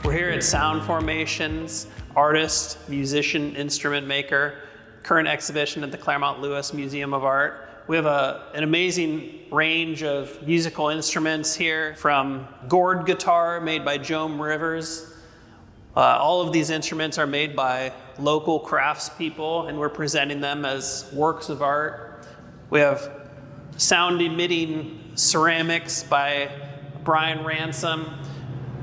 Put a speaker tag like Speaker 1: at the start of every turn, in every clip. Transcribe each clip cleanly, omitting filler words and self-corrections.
Speaker 1: We're here at Sound Formations, artist, musician, instrument maker, current exhibition at the Claremont Lewis Museum of Art. We have an amazing range of musical instruments here, from gourd guitar made by Joan Rivers. All of these instruments are made by local craftspeople, and we're presenting them as works of art. We have sound emitting ceramics by Brian Ransom.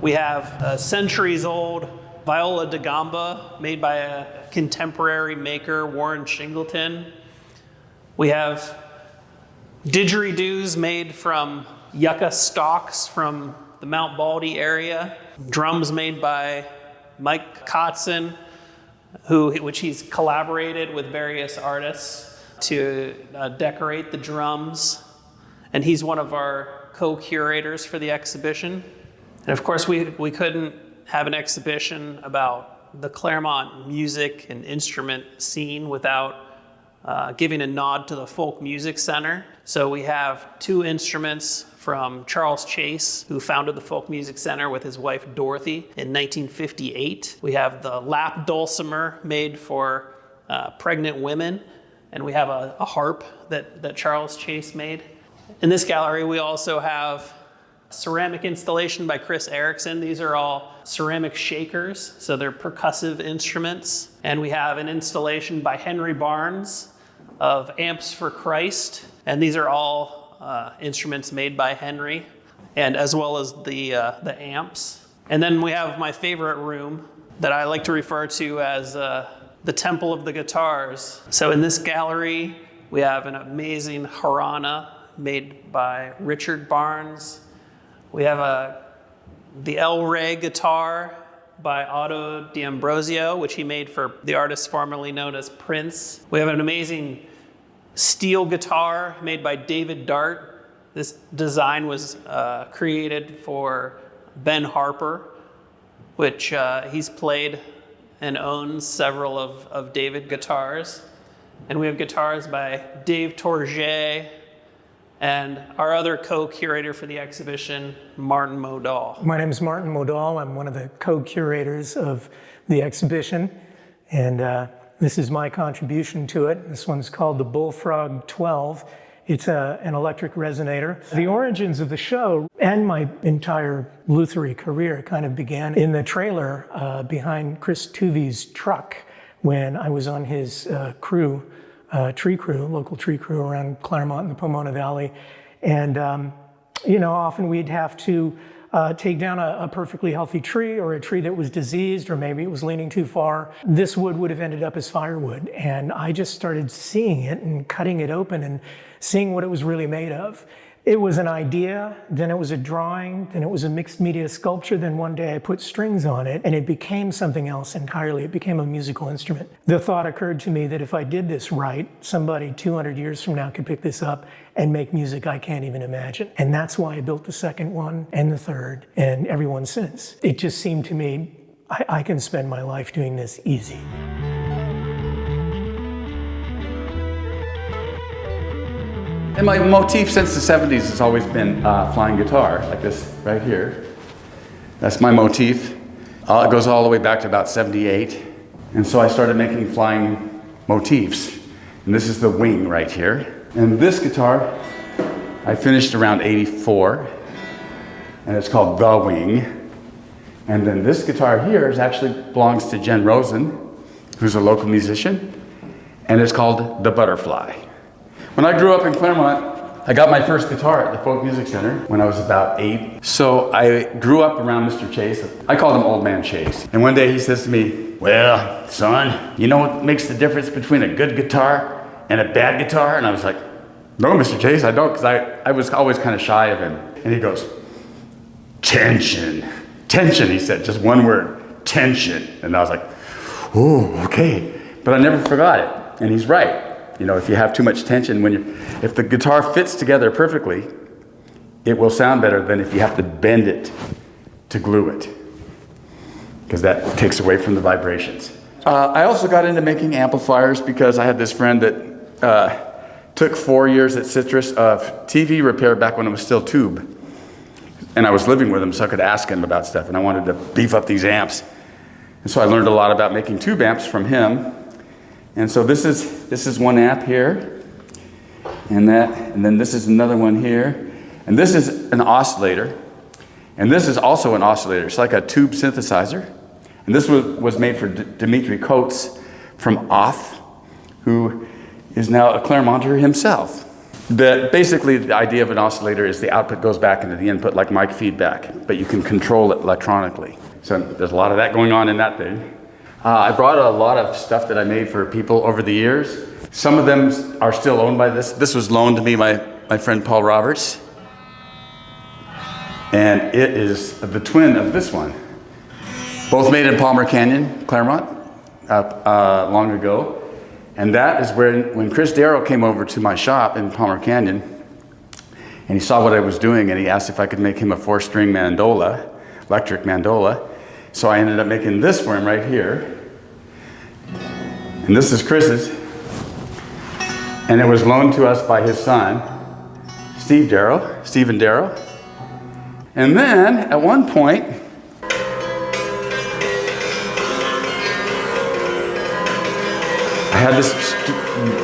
Speaker 1: We have a centuries old viola da gamba made by a contemporary maker, Warren Shingleton. We have didgeridoos made from yucca stalks from the Mount Baldy area. Drums made by Mike Kotzen, which he's collaborated with various artists to decorate the drums. And he's one of our co-curators for the exhibition. And of course, we couldn't have an exhibition about the Claremont music and instrument scene without giving a nod to the Folk Music Center. So we have two instruments from Charles Chase, who founded the Folk Music Center with his wife Dorothy in 1958. We have the lap dulcimer made for pregnant women, and we have a harp that Charles Chase made. In this gallery, we also have ceramic installation by Kris Erickson. These are all ceramic shakers, so they're percussive instruments. And we have an installation by Henry Barnes of Amps for Christ. And these are all instruments made by Henry, and as well as the amps. And then we have my favorite room that I like to refer to as the Temple of the Guitars. So in this gallery, we have an amazing Harana made by Richard Barnes. We have the El Rey guitar by Otto D'Ambrosio, which he made for the artist formerly known as Prince. We have an amazing steel guitar made by David Dart. This design was created for Ben Harper, which he's played and owns several of David guitars. And we have guitars by Dave Tourje, and our other co-curator for the exhibition, Martin Maudal.
Speaker 2: My name is Martin Maudal. I'm one of the co-curators of the exhibition, and this is my contribution to it. This one's called the Bullfrog 12. It's an electric resonator. The origins of the show and my entire lutherie career kind of began in the trailer behind Chris Tuvey's truck when I was on his crew, local tree crew around Claremont and the Pomona Valley. And, often we'd have to take down a perfectly healthy tree, or a tree that was diseased, or maybe it was leaning too far. This wood would have ended up as firewood. And I just started seeing it and cutting it open and seeing what it was really made of. It was an idea, then it was a drawing, then it was a mixed media sculpture, then one day I put strings on it and it became something else entirely. It became a musical instrument. The thought occurred to me that if I did this right, somebody 200 years from now could pick this up and make music I can't even imagine. And that's why I built the second one and the third and every one since. It just seemed to me, I can spend my life doing this easy.
Speaker 3: And my motif since the 70s has always been flying guitar, like this right here. That's my motif. It goes all the way back to about 78. And so I started making flying motifs. And this is the wing right here. And this guitar, I finished around 84. And it's called The Wing. And then this guitar here actually belongs to Jen Rosen, who's a local musician. And it's called The Butterfly. When I grew up in Claremont, I got my first guitar at the Folk Music Center when I was about 8. So I grew up around Mr. Chase. I called him Old Man Chase. And one day he says to me, "Well, son, you know what makes the difference between a good guitar and a bad guitar?" And I was like, "No, Mr. Chase, I don't," because I was always kind of shy of him. And he goes, "Tension." Tension, he said, just one word, tension. And I was like, "Oh, okay." But I never forgot it. And he's right. If you have too much tension, if the guitar fits together perfectly, it will sound better than if you have to bend it to glue it, because that takes away from the vibrations. I also got into making amplifiers because I had this friend that took 4 years at Citrus of TV repair back when it was still tube. And I was living with him, so I could ask him about stuff, and I wanted to beef up these amps. And so I learned a lot about making tube amps from him. And so this is one amp here, and then this is another one here. And this is an oscillator. And this is also an oscillator. It's like a tube synthesizer. And this was made for Dimitri Kotzen from Oth, who is now a Claremonter himself. Basically, the idea of an oscillator is the output goes back into the input like mic feedback, but you can control it electronically. So there's a lot of that going on in that thing. I brought a lot of stuff that I made for people over the years. Some of them are still owned by this. This was loaned to me by my friend Paul Roberts. And it is the twin of this one. Both made in Palmer Canyon, Claremont, long ago. And that is when Chris Darrow came over to my shop in Palmer Canyon, and he saw what I was doing, and he asked if I could make him a 4-string mandola, electric mandola. So I ended up making this for him right here. And this is Chris's. And it was loaned to us by his son, Stephen Darrow. And then, at one point, I had this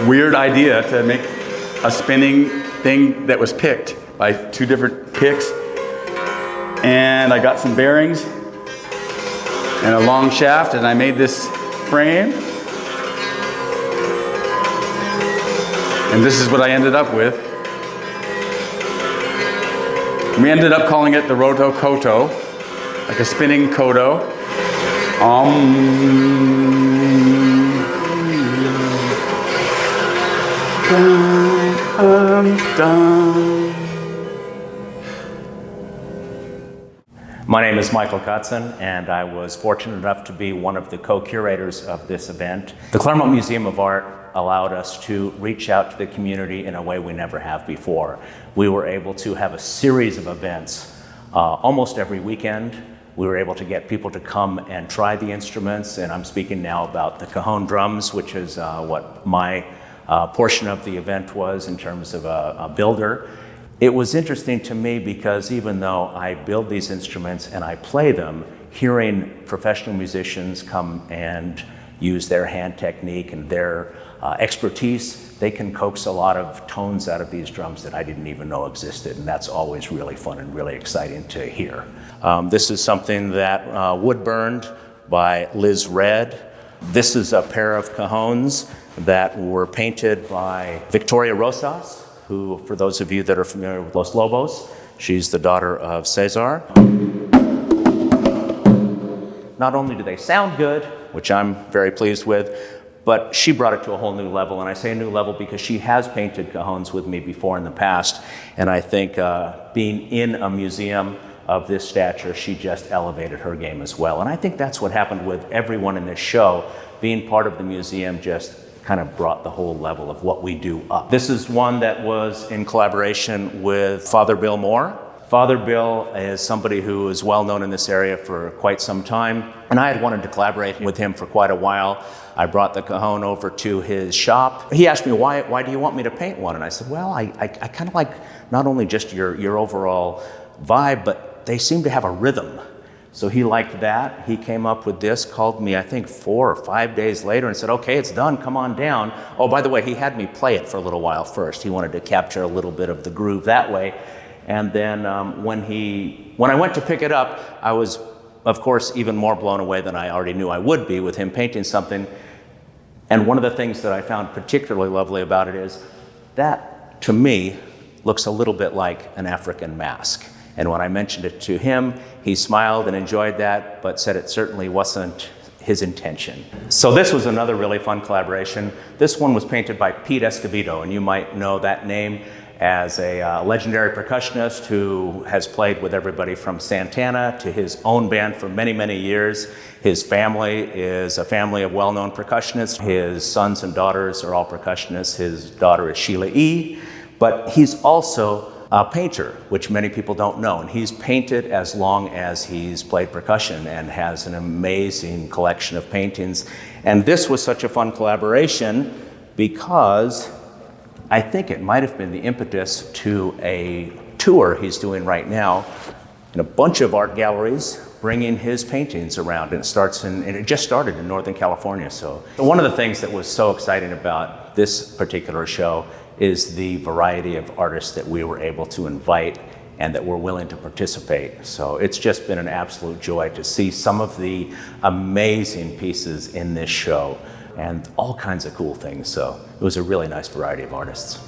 Speaker 3: weird idea to make a spinning thing that was picked by 2 different picks. And I got some bearings and a long shaft, and I made this frame. And this is what I ended up with. We ended up calling it the Roto Koto, like a spinning koto.
Speaker 4: My name is Michael Kotzen, and I was fortunate enough to be one of the co-curators of this event. The Claremont Museum of Art allowed us to reach out to the community in a way we never have before. We were able to have a series of events almost every weekend. We were able to get people to come and try the instruments, and I'm speaking now about the cajon drums, which is what my portion of the event was in terms of a builder. It was interesting to me because even though I build these instruments and I play them, hearing professional musicians come and use their hand technique and their expertise, they can coax a lot of tones out of these drums that I didn't even know existed, and that's always really fun and really exciting to hear. This is something that wood burned by Liz Red. This is a pair of cajons that were painted by Victoria Rosas, who, for those of you that are familiar with Los Lobos, she's the daughter of Cesar. Not only do they sound good, which I'm very pleased with, but she brought it to a whole new level. And I say a new level because she has painted cajons with me before in the past. And I think being in a museum of this stature, she just elevated her game as well. And I think that's what happened with everyone in this show. Being part of the museum just kind of brought the whole level of what we do up. This is one that was in collaboration with Father Bill Moore. Father Bill is somebody who is well known in this area for quite some time, and I had wanted to collaborate with him for quite a while. I brought the cajon over to his shop. He asked me, why do you want me to paint one? And I said, well, I kind of like not only just your overall vibe, but they seem to have a rhythm. So he liked that. He came up with this, called me, I think 4 or 5 days later and said, okay, it's done, come on down. Oh, by the way, he had me play it for a little while first. He wanted to capture a little bit of the groove that way. And then when I went to pick it up, I was, of course, even more blown away than I already knew I would be with him painting something. And one of the things that I found particularly lovely about it is that, to me, looks a little bit like an African mask. And when I mentioned it to him, he smiled and enjoyed that, but said it certainly wasn't his intention. So this was another really fun collaboration. This one was painted by Pete Escovedo, and you might know that name as a legendary percussionist who has played with everybody from Santana to his own band for many, many years. His family is a family of well-known percussionists. His sons and daughters are all percussionists. His daughter is Sheila E. But he's also a painter, which many people don't know. And he's painted as long as he's played percussion and has an amazing collection of paintings. And this was such a fun collaboration because I think it might have been the impetus to a tour he's doing right now and a bunch of art galleries bringing his paintings around. And it just started in Northern California. So one of the things that was so exciting about this particular show is the variety of artists that we were able to invite and that were willing to participate. So it's just been an absolute joy to see some of the amazing pieces in this show and all kinds of cool things. So it was a really nice variety of artists.